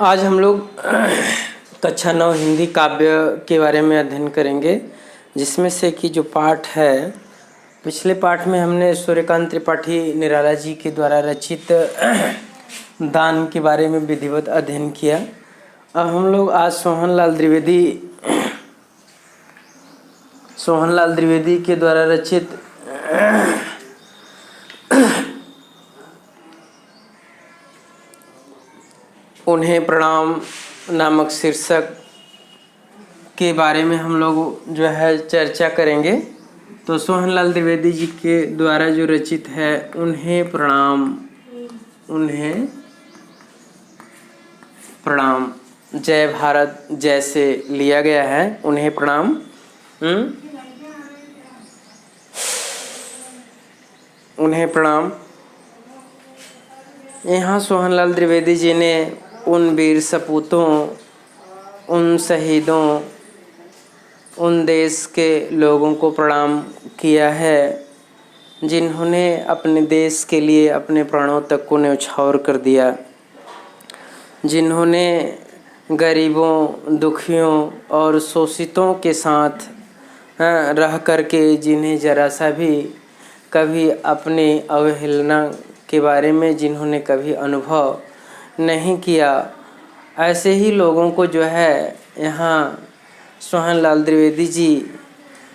आज हम लोग कक्षा 9 हिंदी काव्य के बारे में अध्ययन करेंगे, जिसमें से कि जो पाठ है, पिछले पाठ में हमने सूर्यकांत त्रिपाठी निराला जी के द्वारा रचित दान के बारे में विधिवत अध्ययन किया। अब हम लोग आज सोहनलाल द्विवेदी के द्वारा रचित उन्हें प्रणाम नामक शीर्षक के बारे में हम लोग जो है चर्चा करेंगे। तो सोहनलाल द्विवेदी जी के द्वारा जो रचित है उन्हें प्रणाम जय भारत जैसे लिया गया है। उन्हें प्रणाम। उन्हें प्रणाम। यहाँ सोहनलाल द्विवेदी जी ने उन वीर सपूतों, उन शहीदों, उन देश के लोगों को प्रणाम किया है जिन्होंने अपने देश के लिए अपने प्राणों तक को न्यौछावर कर दिया, जिन्होंने गरीबों, दुखियों और शोषितों के साथ रह करके जिन्हें जरा सा भी कभी अपनी अवहेलना के बारे में जिन्होंने कभी अनुभव नहीं किया, ऐसे ही लोगों को जो है यहाँ सोहनलाल द्विवेदी जी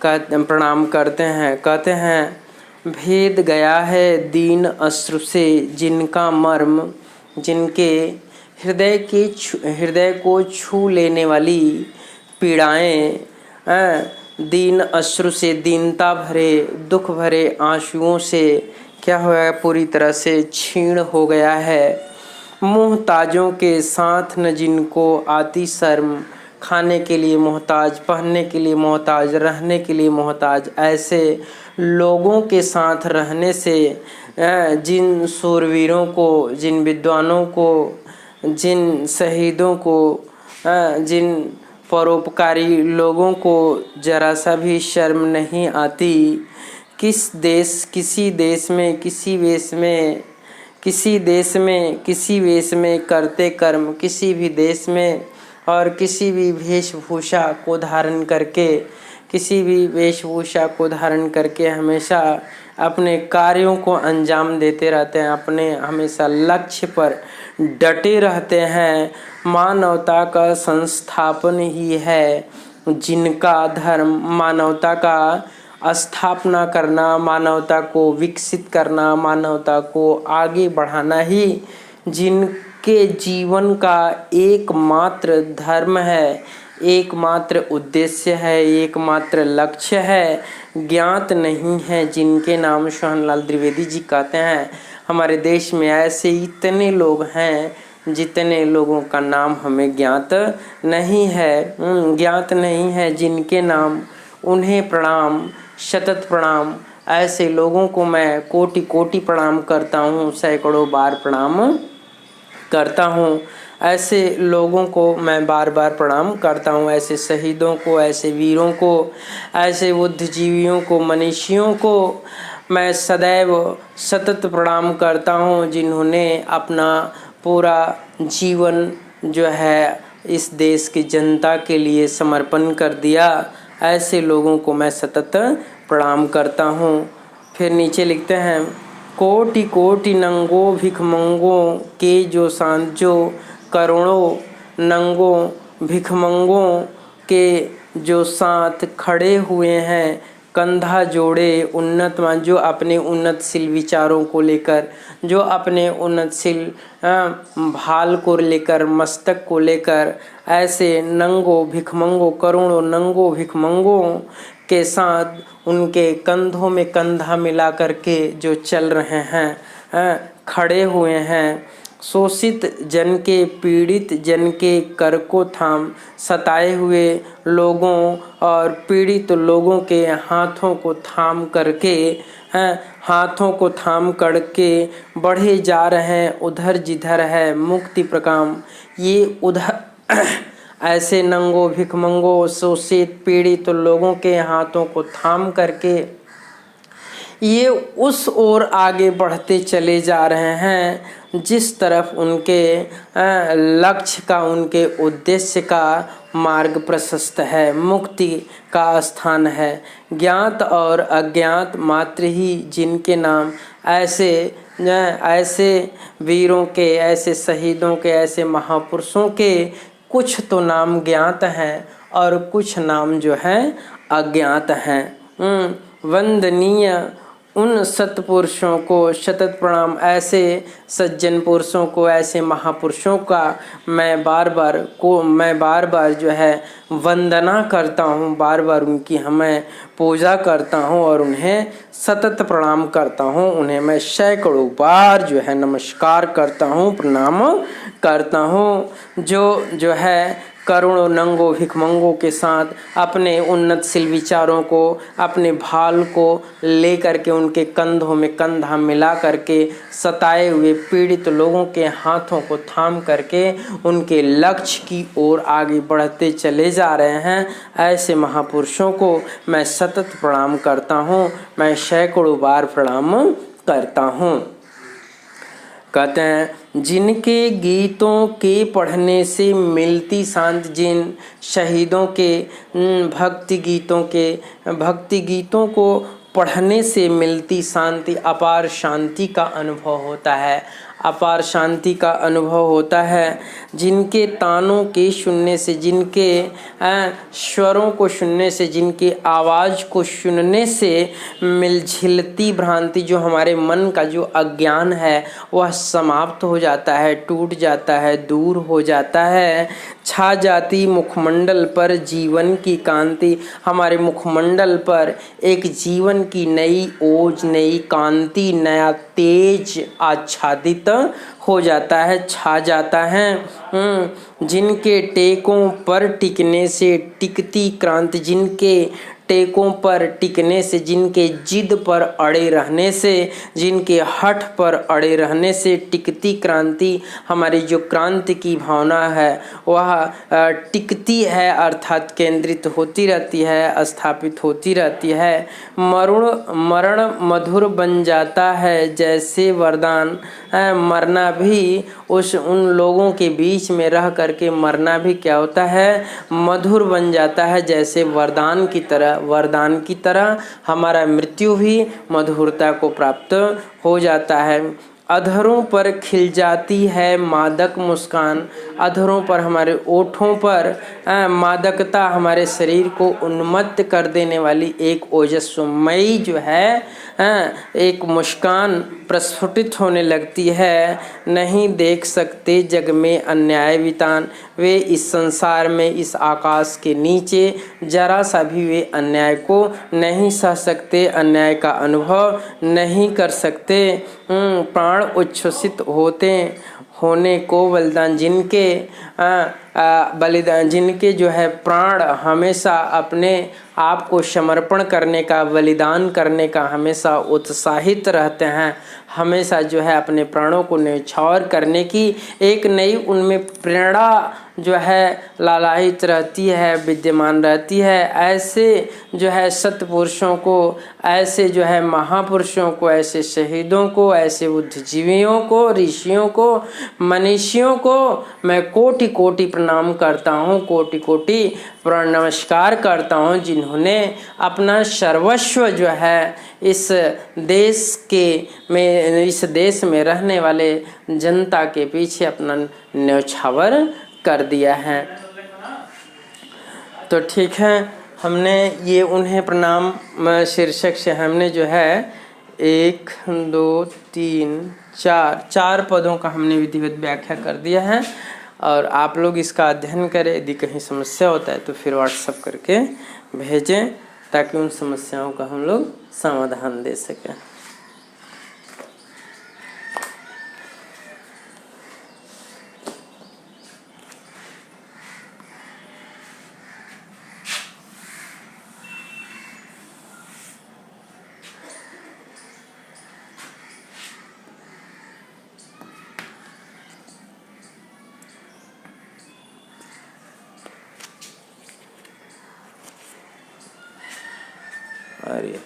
का प्रणाम करते हैं। कहते हैं, भेद गया है दीन अश्रु से जिनका मर्म, जिनके हृदय को छू लेने वाली पीड़ाएं, दीन अश्रु से, दीनता भरे दुख भरे आंसुओं से क्या हुआ है, पूरी तरह से क्षीण हो गया है। मोहताजों के साथ न जिनको आती शर्म, खाने के लिए मोहताज, पहनने के लिए मोहताज, रहने के लिए मोहताज, ऐसे लोगों के साथ रहने से जिन शूरवीरों को, जिन विद्वानों को, जिन शहीदों को, जिन परोपकारी लोगों को जरा सा भी शर्म नहीं आती। किसी देश में किसी वेश में करते कर्म, किसी भी देश में और किसी भी वेशभूषा को धारण करके हमेशा अपने कार्यों को अंजाम देते रहते हैं, अपने हमेशा लक्ष्य पर डटे रहते हैं। मानवता का संस्थापन ही है जिनका धर्म, मानवता का स्थापना करना, मानवता को विकसित करना, मानवता को आगे बढ़ाना ही जिनके जीवन का एकमात्र धर्म है, एकमात्र उद्देश्य है, एकमात्र लक्ष्य है, ज्ञात नहीं है जिनके नाम सोहनलाल द्विवेदी जी कहते हैं। हमारे देश में ऐसे इतने लोग हैं जितने लोगों का नाम हमें ज्ञात नहीं है, जिनके नाम। उन्हें प्रणाम, शतत प्रणाम। ऐसे लोगों को मैं कोटि कोटि प्रणाम करता हूँ, सैकड़ों बार प्रणाम करता हूँ। ऐसे लोगों को मैं बार बार प्रणाम करता हूँ, ऐसे शहीदों को, ऐसे वीरों को, ऐसे बुद्धिजीवियों को, मनीषियों को मैं सदैव सतत प्रणाम करता हूँ, जिन्होंने अपना पूरा जीवन जो है इस देश की जनता के लिए समर्पण कर दिया। ऐसे लोगों को मैं सतत प्रणाम करता हूँ। फिर नीचे लिखते हैं, कोटि कोटि नंगो भिखमंगों के जो करोड़ों नंगों भिखमंगों के जो साथ खड़े हुए हैं, कंधा जोड़े उन्नतमान, जो अपने उन्नतशील विचारों को लेकर, जो अपने उन्नतशील भाल को लेकर, मस्तक को लेकर, ऐसे नंगो भिखमंगों, करोड़ों नंगो भिखमंगों के साथ उनके कंधों में कंधा मिला करके जो चल रहे हैं, खड़े हुए हैं। शोषित जन के, पीड़ित जन के कर को थाम, सताए हुए लोगों और पीड़ित लोगों के हाथों को थाम करके बढ़े जा रहे हैं। उधर जिधर है मुक्ति प्रकाम, ये उधर ऐसे नंगो भिखमंगो, शोषित पीड़ित लोगों के हाथों को थाम करके ये उस ओर आगे बढ़ते चले जा रहे हैं जिस तरफ उनके लक्ष्य का, उनके उद्देश्य का मार्ग प्रशस्त है, मुक्ति का स्थान है। ज्ञात और अज्ञात मात्र ही जिनके नाम ऐसे वीरों के, ऐसे शहीदों के, ऐसे महापुरुषों के कुछ तो नाम ज्ञात हैं और कुछ नाम जो है अज्ञात हैं। वंदनीय उन सत्पुरुषों को शतत प्रणाम, ऐसे सज्जन पुरुषों को, ऐसे महापुरुषों का मैं बार बार जो है वंदना करता हूँ, बार बार उनकी मैं पूजा करता हूँ और उन्हें सतत प्रणाम करता हूँ। उन्हें मैं सैकड़ों बार जो है नमस्कार करता हूँ, प्रणाम करता हूँ। जो है करुण नंगो भिखमंगों के साथ अपने उन्नतशील विचारों को, अपने भाल को लेकर के, उनके कंधों में कंधा मिला करके सताए हुए पीड़ित लोगों के हाथों को थाम करके उनके लक्ष्य की ओर आगे बढ़ते चले जा रहे हैं, ऐसे महापुरुषों को मैं सतत प्रणाम करता हूँ, मैं सैकड़ों बार प्रणाम करता हूँ। कहते हैं जिनके गीतों के पढ़ने से मिलती शांति, जिन शहीदों के भक्ति गीतों को पढ़ने से मिलती शांति, अपार शांति का अनुभव होता है, अपार शांति का अनुभव होता है। जिनके तानों के सुनने से, जिनके स्वरों को सुनने से, जिनके आवाज़ को सुनने से मिलझिलती भ्रांति, जो हमारे मन का जो अज्ञान है वह समाप्त हो जाता है, टूट जाता है, दूर हो जाता है। छा जाती मुखमंडल पर जीवन की कांति, हमारे मुखमंडल पर एक जीवन की नई ओज, नई कांति, नया तेज आच्छादित हो जाता है, छा जाता है। जिनके टेकों पर टिकने से टिकती क्रांति, जिनके टेकों पर टिकने से, जिनके जिद पर अड़े रहने से, जिनके हठ पर अड़े रहने से टिकती क्रांति, हमारी जो क्रांति की भावना है वह टिकती है, अर्थात केंद्रित होती रहती है, स्थापित होती रहती है। मरण मधुर बन जाता है जैसे वरदान, मरना भी उन लोगों के बीच में रह करके मरना भी क्या होता है, मधुर बन जाता है, जैसे वरदान की तरह हमारा मृत्यु भी मधुरता को प्राप्त हो जाता है। अधरों पर खिल जाती है मादक मुस्कान, अधरों पर, हमारे ओठों पर मादकता, हमारे शरीर को उन्मत्त कर देने वाली एक ओजस्वमयी जो है एक मुस्कान प्रस्फुटित होने लगती है। नहीं देख सकते जग में अन्याय वितान, वे इस संसार में, इस आकाश के नीचे जरा सा भी वे अन्याय को नहीं सह सकते, अन्याय का अनुभव नहीं कर सकते। प्राण उच्छ्वसित होने को बलिदान, जिनके जो है प्राण हमेशा अपने आप को समर्पण करने का, बलिदान करने का हमेशा उत्साहित रहते हैं, हमेशा जो है अपने प्राणों को न्यौछावर करने की एक नई उनमें प्रेरणा जो है लालायित रहती है, विद्यमान रहती है। ऐसे जो है सत्पुरुषों को, ऐसे जो है महापुरुषों को, ऐसे शहीदों को, ऐसे बुद्धिजीवियों को, ऋषियों को, मनीषियों को मैं कोटि कोटि प्रणाम करता हूँ, कोटि कोटि नमस्कार करता हूँ, जिन्होंने अपना सर्वस्व जो है इस देश में रहने वाले जनता के पीछे अपना न्यौछावर कर दिया है। तो ठीक है, हमने ये उन्हें प्रणाम शीर्षक से हमने जो है 1 2 3 4 पदों का हमने विधिवत व्याख्या कर दिया है और आप लोग इसका अध्ययन करें। यदि कहीं समस्या होता है तो फिर व्हाट्सएप करके भेजें ताकि उन समस्याओं का हम लोग समाधान दे सकें। अरे